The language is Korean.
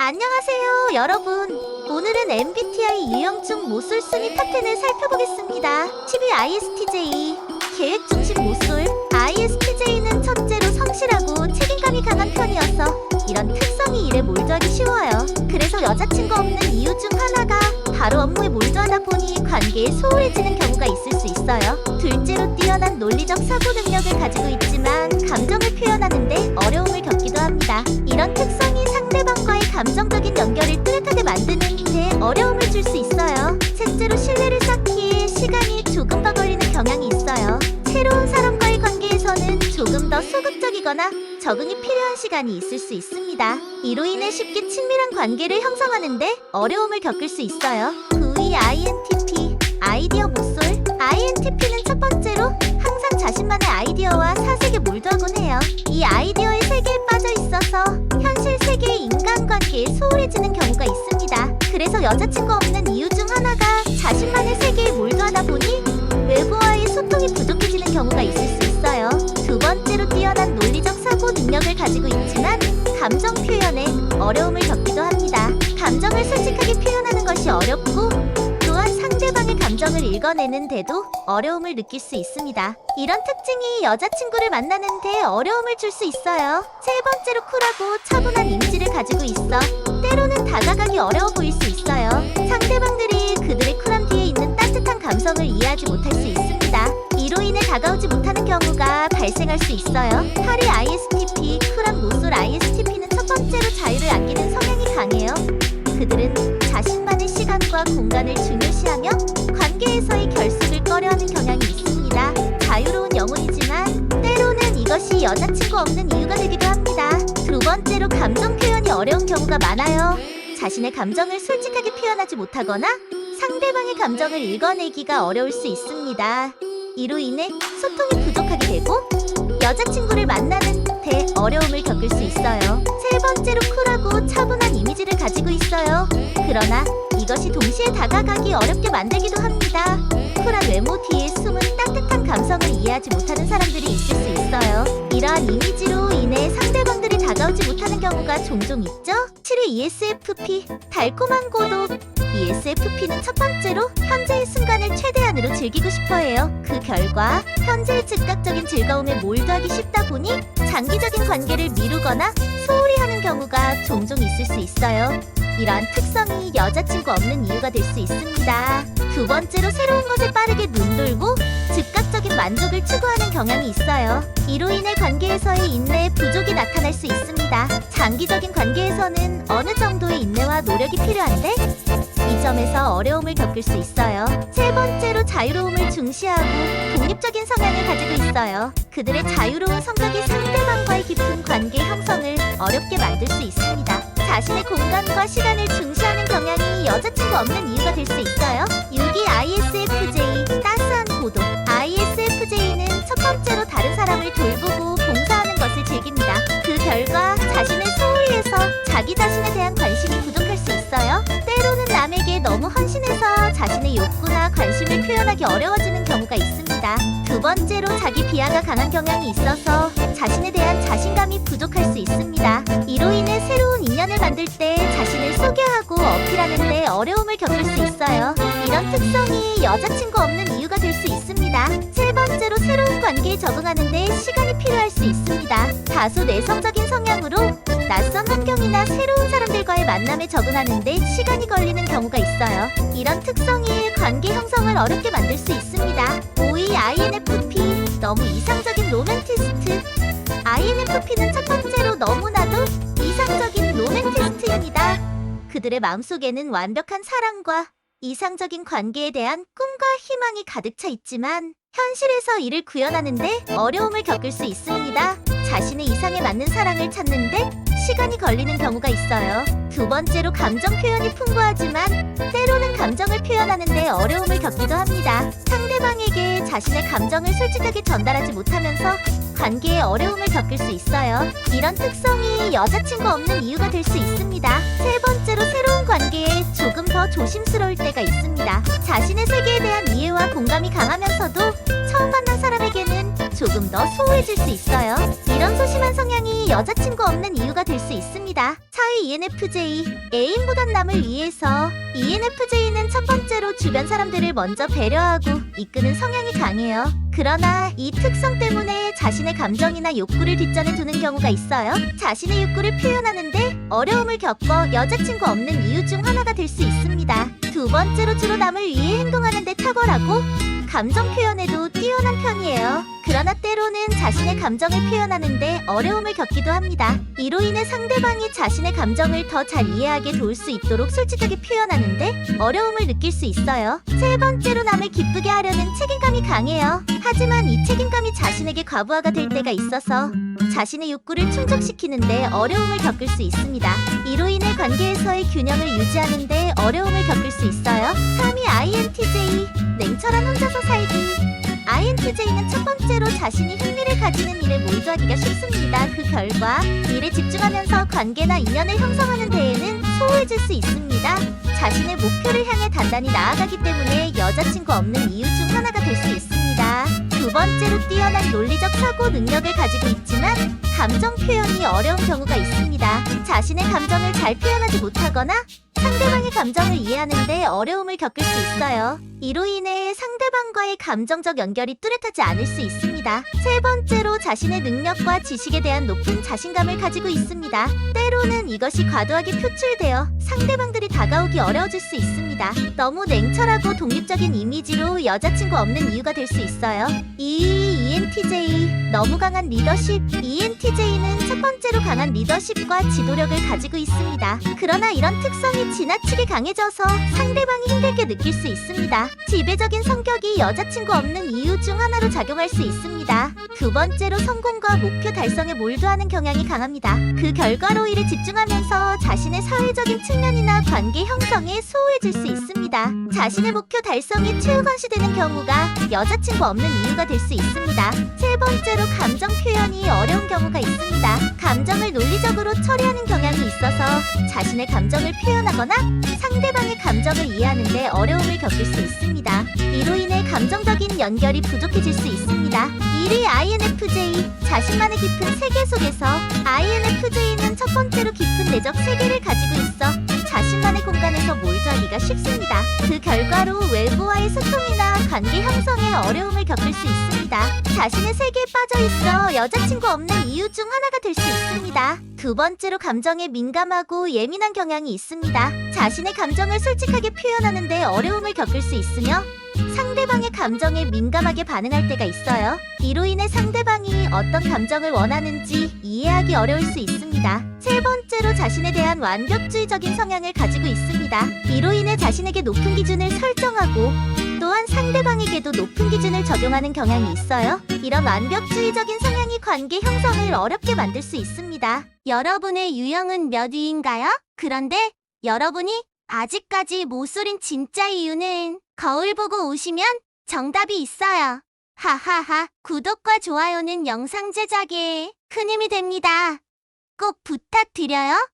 안녕하세요, 여러분. 오늘은 MBTI 유형중 모쏠 순위 탑10을 살펴보겠습니다. 10위 ISTJ. 계획 중심 모쏠. ISTJ는 첫째로 성실하고 책임감이 강한 편이어서 이런 특성이 일에 몰두하기 쉬워요. 그래서 여자친구 없는 이유 중 하나가 바로 업무에 몰두하다 보니 관계에 소홀해지는 경우가 있을 수 있어요. 둘째로 뛰어난 논리적 사고 능력을 가지고 있지만 감정을 표현하는데 어려움을 겪기도 합니다. 이런 특성이 상대방과의 감정적인 연결을 뚜렷하게 만드는 데 어려움을 줄 수 있어요. 셋째로 신뢰를 쌓기에 시간이 조금 더 걸리는 경향이 있어요. 새로운 사람과의 관계에서는 조금 더 소극적이거나 적응이 필요한 시간이 있을 수 있습니다. 이로 인해 쉽게 친밀한 관계를 형성하는데 어려움을 겪을 수 있어요. 9위 INTP. 아이디어 모쏠. INTP는 첫 번째로 항상 자신만의 아이디어와 사색에 몰두하곤 해요. 이 아이디어의 세계에 빠져 있어서 현실 세계의 인간관계에 소홀해지는 경우가 있습니다. 그래서 여자친구 없는 이유 중 하나가 자신만의 세계에 몰두하다 보니 외부와의 소통이 부족해지는 경우가 있을 수 있어요. 두 번째로 뛰어난 논리적 사고 능력을 가지고 있지만 감정 표현에 어려움을 겪기도 합니다. 감정을 솔직하게 표현하는 것이 어렵고 또한 상대방의 감정을 읽어내는데도 어려움을 느낄 수 있습니다. 이런 특징이 여자친구를 만나는 데 어려움을 줄 수 있어요. 세 번째로 쿨하고 차분한 이미지를 가지고 있어 때로는 다가가기 어려워 보일 수 있어요. 상대방들이 그들의 쿨함 뒤에 있는 따뜻한 감성을 이해하지 못할 수 있습니다. 이로 인해 다가오지 못하는 경우가 발생할 수 있어요. 8위 ISTP. 쿨한 모쏠 ISTP는 첫 번째로 자유를 아끼는 성향이 강해요. 그들은 자신만의 시간과 공간을 중요시하며 관계에서의 결속을 꺼려하는 경향이 있습니다. 자유로운 영혼이지만 때로는 이것이 여자친구 없는 이유가 되기도 합니다. 두 번째로 감정 표현이 어려운 경우가 많아요. 자신의 감정을 솔직하게 표현하지 못하거나 상대방의 감정을 읽어내기가 어려울 수 있습니다. 이로 인해 소통이 부족하게 되고 여자친구를 만나는 데 어려움을 겪을 수 있어요. 세 번째로 쿨하고 차분한 이미지를 가지고 있어요. 그러나 이것이 동시에 다가가기 어렵게 만들기도 합니다. 쿨한 외모 뒤에 숨은 따뜻한 감성을 이해하지 못하는 사람들이 있을 수 있어요. 이러한 이미지로 인해 상대방들이 다가오지 못하는 경우가 종종 있죠? 7위 ESFP. 달콤한 고독. ESFP는 첫 번째로 현재의 순간을 최대한으로 즐기고 싶어해요. 그 결과 현재의 즉각적인 즐거움에 몰두하기 쉽다 보니 장기적인 관계를 미루거나 소홀히 하는 경우가 종종 있을 수 있어요. 이러한 특성이 여자친구 없는 이유가 될 수 있습니다. 두 번째로 새로운 것에 빠르게 눈돌고 즉각적인 만족을 추구하는 경향이 있어요. 이로 인해 관계에서의 인내에 부족이 나타날 수 있습니다. 장기적인 관계에서는 어느 정도의 인내와 노력이 필요한데 이 점에서 어려움을 겪을 수 있어요. 세 번째로 자유로움을 중시하고 독립적인 성향을 가지고 있어요. 그들의 자유로운 성격이 상대방과의 깊은 관계 형성을 어렵게 만들 수 있습니다. 자신의 공간과 시간을 중시하는 경향이 여자친구 없는 이유가 될 수 있어요. 6위 ISFJ. 따스한 고독. ISFJ는 첫 번째로 다른 사람을 돌보고 봉사하는 것을 즐깁니다. 그 결과 자신을 소홀히 해서 자기 자신에 대한 관심이 부족할 수 있어요. 때로는 남에게 너무 헌신해서 자신의 욕구나 관심을 표현하기 어려워지는 경우가 있습니다. 두 번째로 자기 비하가 강한 경향이 있어서 자신에 대한 자신감이 부족할 수 있습니다. 이로 인해 새로운 인연을 만들 때 자신을 소개하고 어필하는 데 어려움을 겪을 수 있어요. 이런 특성이 여자친구 없는 이유가 될 수 있습니다. 세 번째로 새로운 관계에 적응하는 데 시간이 필요할 수 있습니다. 다소 내성적인 성향으로 낯선 환경이나 새로운 사람들과의 만남에 적응하는 데 시간이 걸리는 경우가 있어요. 이런 특성이 관계 형성을 어렵게 만들 수 있습니다. 5위 INFP. 너무 이상적인 로맨티스트. INFP는 첫 번째로 너무나도 이상적인 로맨티스트입니다. 그들의 마음속에는 완벽한 사랑과 이상적인 관계에 대한 꿈과 희망이 가득 차 있지만 현실에서 이를 구현하는데 어려움을 겪을 수 있습니다. 자신의 이상에 맞는 사랑을 찾는데 시간이 걸리는 경우가 있어요. 두 번째로 감정 표현이 풍부하지만 때로는 감정을 표현하는데 어려움을 겪기도 합니다. 상대방에게 자신의 감정을 솔직하게 전달하지 못하면서 관계에 어려움을 겪을 수 있어요. 이런 특성이 여자친구 없는 이유가 될 수 있습니다. 세 번째로 새로운 관계에 조금 더 조심스러울 때가 있습니다. 자신의 세계에 대한 이해와 공감이 강하면서도 처음 만난 사람에게는 조금 더 소홀해질 수 있어요. 이런 소심한 성향이 여자친구 없는 이유가 될 수 있습니다. 4위 타입의 ENFJ, 애인보단 남을 위해서. ENFJ는 첫 번째로 주변 사람들을 먼저 배려하고 이끄는 성향이 강해요. 그러나 이 특성 때문에 자신의 감정이나 욕구를 뒷전에 두는 경우가 있어요. 자신의 욕구를 표현하는데 어려움을 겪어 여자친구 없는 이유 중 하나가 될 수 있습니다. 두 번째로 주로 남을 위해 행동하는 데 탁월하고 감정 표현에도 뛰어난 편이에요. 그러나 때로는 자신의 감정을 표현하는데 어려움을 겪기도 합니다. 이로 인해 상대방이 자신의 감정을 더 잘 이해하게 도울 수 있도록 솔직하게 표현하는데 어려움을 느낄 수 있어요. 세 번째로 남을 기쁘게 하려는 책임감이 강해요. 하지만 이 책임감이 자신에게 과부하가 될 때가 있어서 자신의 욕구를 충족시키는데 어려움을 겪을 수 있습니다. 이로 인해 관계에서의 균형을 유지하는데 어려움을 겪을 수 있어요. 3위 INTJ, 냉철한 혼자서 살기. INTJ는 첫 번째로 자신이 흥미를 가지는 일에 몰두하기가 쉽습니다. 그 결과 일에 집중하면서 관계나 인연을 형성하는 데에는 소홀해질 수 있습니다. 자신의 목표를 향해 단단히 나아가기 때문에 여자친구 없는 이유 중 하나가 될 수 있습니다. 두 번째로 뛰어난 논리적 사고 능력을 가지고 있지만 감정 표현이 어려운 경우가 있습니다. 자신의 감정을 잘 표현하지 못하거나 상대방의 감정을 이해하는데 어려움을 겪을 수 있어요. 이로 인해 상대방과의 감정적 연결이 뚜렷하지 않을 수 있습니다. 세 번째로 자신의 능력과 지식에 대한 높은 자신감을 가지고 있습니다. 때로는 이것이 과도하게 표출되어 상대방들이 다가오기 어려워질 수 있습니다. 너무 냉철하고 독립적인 이미지로 여자친구 없는 이유가 될 수 있어요. 2위 ENTJ, 너무 강한 리더십. ENTJ는 첫 번째로 강한 리더십과 지도력을 가지고 있습니다. 그러나 이런 특성이 지나치게 강해져서 상대방이 힘들게 느낄 수 있습니다. 지배적인 성격이 여자친구 없는 이유 중 하나로 작용할 수 있습니다. 두 번째로 성공과 목표 달성에 몰두하는 경향이 강합니다. 그 결과로 일에 집중하면서 자신의 사회적인 측면이나 관계 형성에 소홀해질 수 있습니다. 자신의 목표 달성이 최우선시되는 경우가 여자친구 없는 이유가 될 수 있습니다. 세 번째로 감정 표현이 어려운 경우가 있습니다. 감정을 논리적으로 처리하는 경향이 있어서 자신의 감정을 표현하거나 상대방의 감정을 이해하는데 어려움을 겪을 수 있습니다. 이로 인해 감정적인 연결이 부족해질 수 있습니다. 1위 INFJ, 자신만의 깊은 세계 속에서. INFJ는 첫 번째로 깊은 내적 세계를 가지고 있어 자신만의 공간에서 몰두하기가 쉽습니다. 그 결과로 외부와의 소통이나 관계 형성에 어려움을 겪을 수 있습니다. 자신의 세계에 빠져 있어 여자친구 없는 이유 중 하나가 될 수 있습니다. 두 번째로 감정에 민감하고 예민한 경향이 있습니다. 자신의 감정을 솔직하게 표현하는데 어려움을 겪을 수 있으며 상대방의 감정에 민감하게 반응할 때가 있어요. 이로 인해 상대방이 어떤 감정을 원하는지 이해하기 어려울 수 있습니다. 세 번째로 자신에 대한 완벽주의적인 성향을 가지고 있습니다. 이로 인해 자신에게 높은 기준을 설정하고 또한 상대방에게도 높은 기준을 적용하는 경향이 있어요. 이런 완벽주의적인 성향이 관계 형성을 어렵게 만들 수 있습니다. 여러분의 유형은 몇 위인가요? 그런데 여러분이 아직까지 못 소린 진짜 이유는 거울 보고 오시면 정답이 있어요. 하하하. 구독과 좋아요는 영상 제작에 큰 힘이 됩니다. 꼭 부탁드려요.